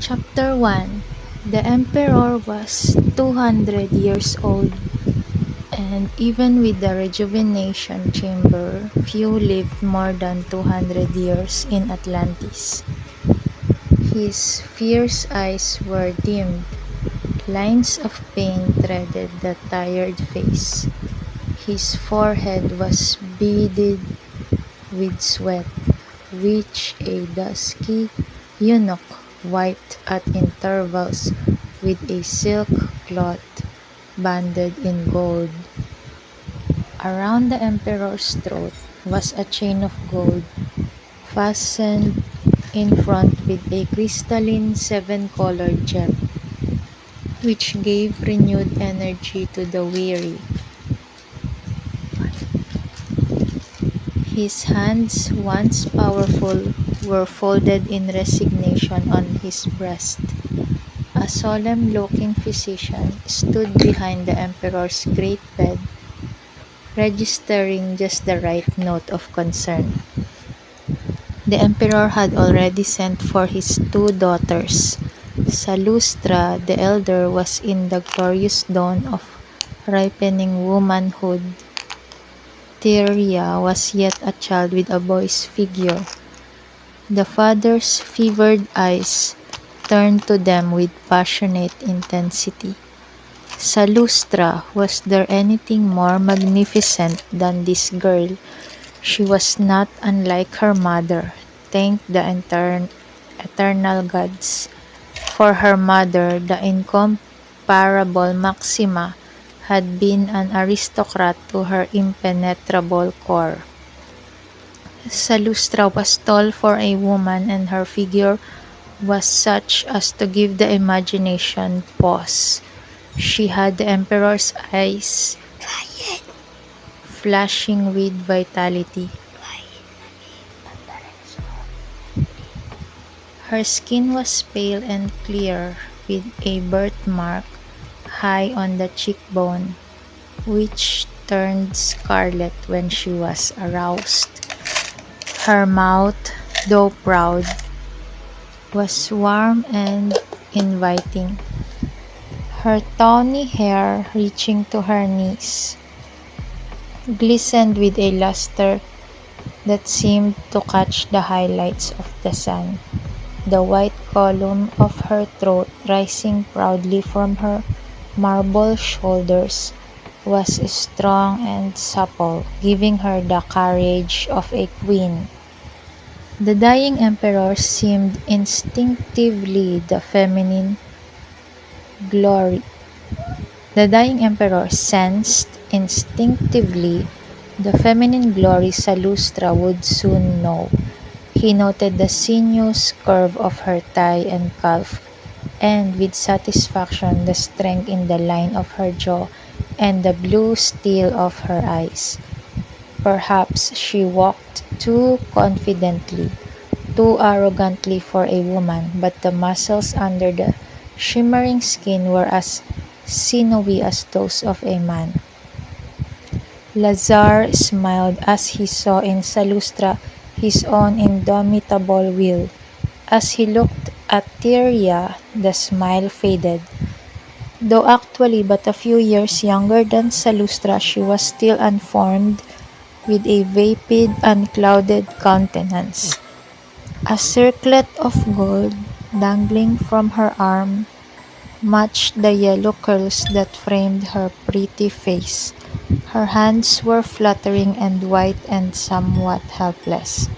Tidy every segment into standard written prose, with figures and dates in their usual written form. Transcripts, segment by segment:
Chapter 1. The emperor was 200 years old, and even with the rejuvenation chamber, few lived more than 200 years in Atlantis. His fierce eyes were dimmed. Lines of pain threaded the tired face. His forehead was beaded with sweat, which a dusky eunuch wiped at intervals with a silk cloth banded in gold. Around the emperor's throat was a chain of gold, fastened in front with a crystalline seven-colored gem, which gave renewed energy to the weary. His hands, once powerful, were folded in resignation on his breast. A solemn-looking physician stood behind the emperor's great bed, registering just the right note of concern. The emperor had already sent for his two daughters. Sallustra, the elder, was in the glorious dawn of ripening womanhood. Theria was yet a child with a boy's figure. The father's fevered eyes turned to them with passionate intensity. Sallustra, was there anything more magnificent than this girl? She was not unlike her mother, thank the eternal gods. For her mother, the incomparable Maxima, had been an aristocrat to her impenetrable core. Sallustra was tall for a woman, and her figure was such as to give the imagination pause. She had the emperor's eyes flashing with vitality. Her skin was pale and clear, with a birthmark high on the cheekbone, which turned scarlet when she was aroused. Her mouth, though proud, was warm and inviting. Her tawny hair, reaching to her knees, glistened with a luster that seemed to catch the highlights of the sun. The white column of her throat, rising proudly from her marble shoulders, was strong and supple, giving her the courage of a queen. The dying emperor seemed instinctively the feminine glory. The dying emperor sensed instinctively the feminine glory Sallustra would soon know. He noted the sinuous curve of her thigh and calf, and with satisfaction the strength in the line of her jaw and the blue steel of her eyes. Perhaps she walked too confidently, too arrogantly for a woman, but the muscles under the shimmering skin were as sinewy as those of a man. Lazar smiled as he saw in Sallustra his own indomitable will. As he looked at Theria, the smile faded. Though actually but a few years younger than Sallustra, she was still unformed, with a vapid, unclouded countenance. A circlet of gold dangling from her arm matched the yellow curls that framed her pretty face. Her hands were fluttering and white and somewhat helpless.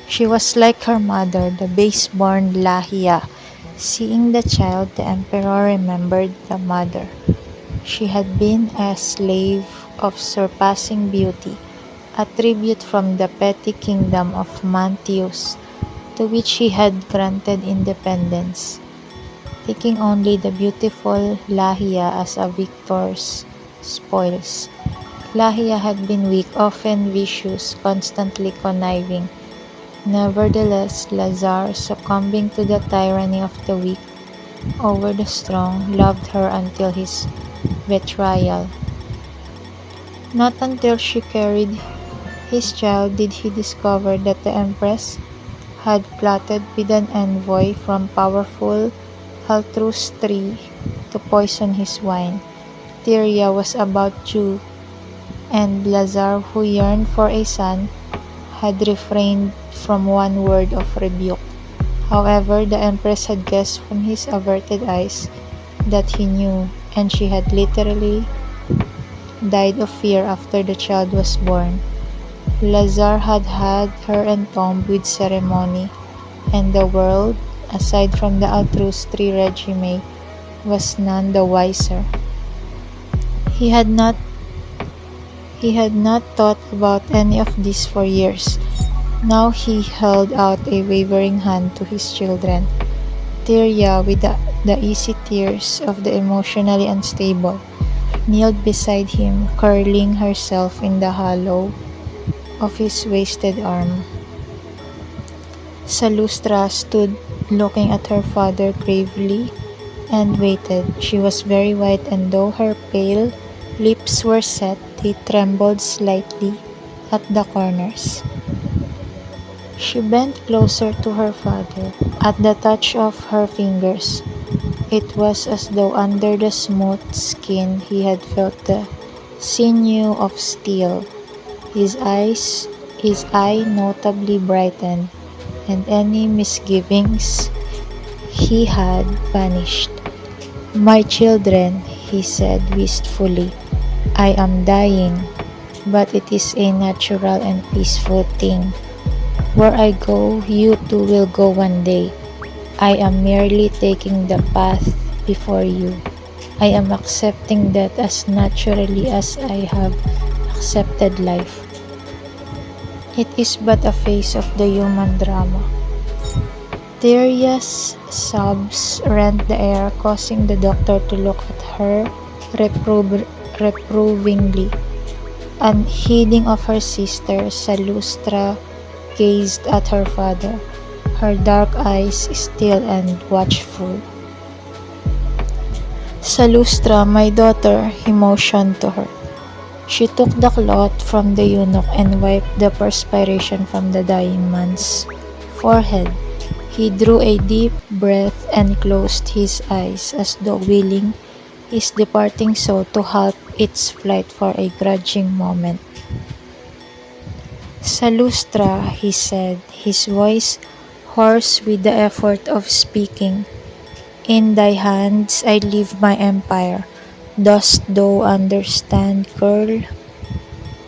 She was like her mother, the base-born Lahia. Seeing the child, the emperor remembered the mother. She had been a slave of surpassing beauty, a tribute from the petty kingdom of Mantius, to which he had granted independence, taking only the beautiful Lahia as a victor's spoils. Lahia had been weak, often vicious, constantly conniving. Nevertheless, Lazar, succumbing to the tyranny of the weak over the strong, loved her until his betrayal. Not until she carried his child did he discover that the empress had plotted with an envoy from powerful Altrus tree to poison his wine. Tyria was about due, and Lazar, who yearned for a son, had refrained from one word of rebuke. However, the empress had guessed from his averted eyes that he knew, and she had literally died of fear after the child was born. Lazar had had her entombed with ceremony, and the world, aside from the Altrus tree regime, was none the wiser. He had not thought about any of this for years. Now he held out a wavering hand to his children. Tyria, with the easy tears of the emotionally unstable, kneeled beside him, curling herself in the hollow of his wasted arm. Salustra stood looking at her father gravely and waited. She was very white, and though her pale lips were set, they trembled slightly at the corners. She bent closer to her father. At the touch of her fingers, it was as though under the smooth skin he had felt the sinew of steel. His eye notably brightened, and any misgivings he had vanished. "My children," he said wistfully, "I am dying, but it is a natural and peaceful thing. Where I go, you too will go one day. I am merely taking the path before you. I am accepting that as naturally as I have accepted life. It is but a phase of the human drama." Tyria's sobs rent the air, causing the doctor to look at her reprovingly. Unheeding of her sister, Salustra gazed at her father, her dark eyes still and watchful. "Salustra, my daughter," he motioned to her. She took the cloth from the eunuch and wiped the perspiration from the dying man's forehead. He drew a deep breath and closed his eyes as though willing his departing soul to halt its flight for a grudging moment. "Salustra," he said, his voice hoarse with the effort of speaking, "in thy hands I leave my empire. Dost thou understand, girl?"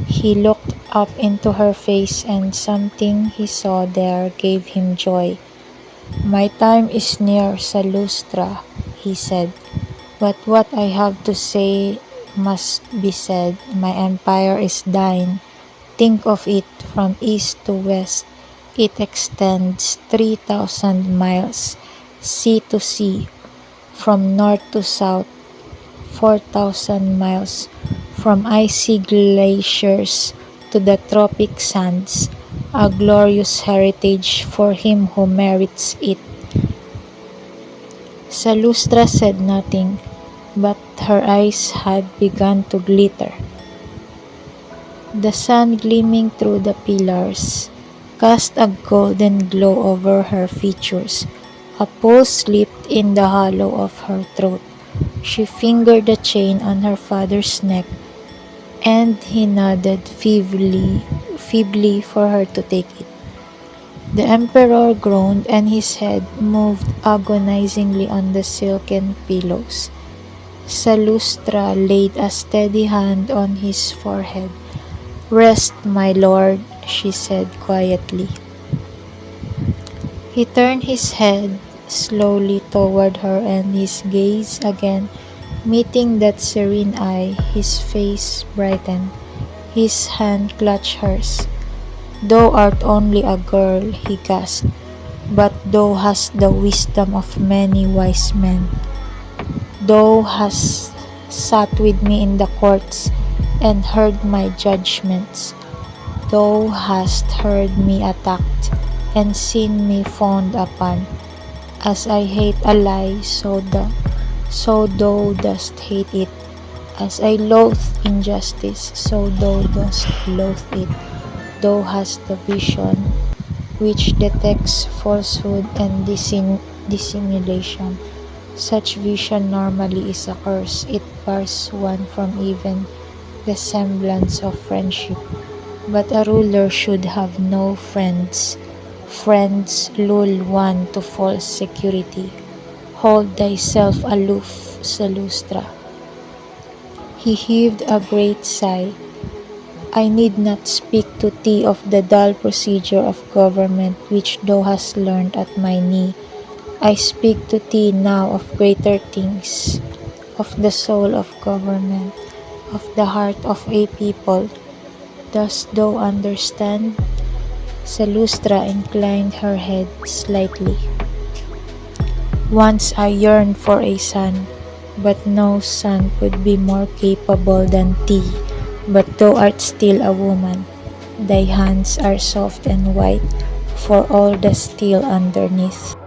He looked up into her face, and something he saw there gave him joy. "My time is near, Salustra," he said, "but what I have to say must be said. My empire is thine. Think of it, from east to west. It extends 3,000 miles, sea to sea, from north to south, 4,000 miles, from icy glaciers to the tropic sands, a glorious heritage for him who merits it." Salustra said nothing, but her eyes had begun to glitter. The sun, gleaming through the pillars, cast a golden glow over her features. A pulse leaped in the hollow of her throat. She fingered the chain on her father's neck, and he nodded feebly for her to take it. The emperor groaned, and his head moved agonizingly on the silken pillows. Salustra laid a steady hand on his forehead. "Rest, my lord," she said quietly. He turned his head slowly toward her, and his gaze again meeting that serene eye, his face brightened. His hand clutched hers. "Thou art only a girl," he gasped, "but thou hast the wisdom of many wise men. Thou hast sat with me in the courts and heard my judgments. Thou hast heard me attacked and seen me fawned upon. As I hate a lie, so thou dost hate it. As I loathe injustice, so thou dost loathe it. Thou hast the vision which detects falsehood and dissimulation. Such vision normally is a curse. It bars one from even the semblance of friendship. But a ruler should have no friends. Friends lull one to false security. Hold thyself aloof, Salustra. He heaved a great sigh. I need not speak to thee of the dull procedure of government which thou hast learned at my knee. I speak to thee now of greater things, of the soul of government, of the heart of a people. Dost thou understand? Salustra inclined her head slightly. Once I yearned for a son, but no son could be more capable than thee. But thou art still a woman. Thy hands are soft and white, for all the steel underneath.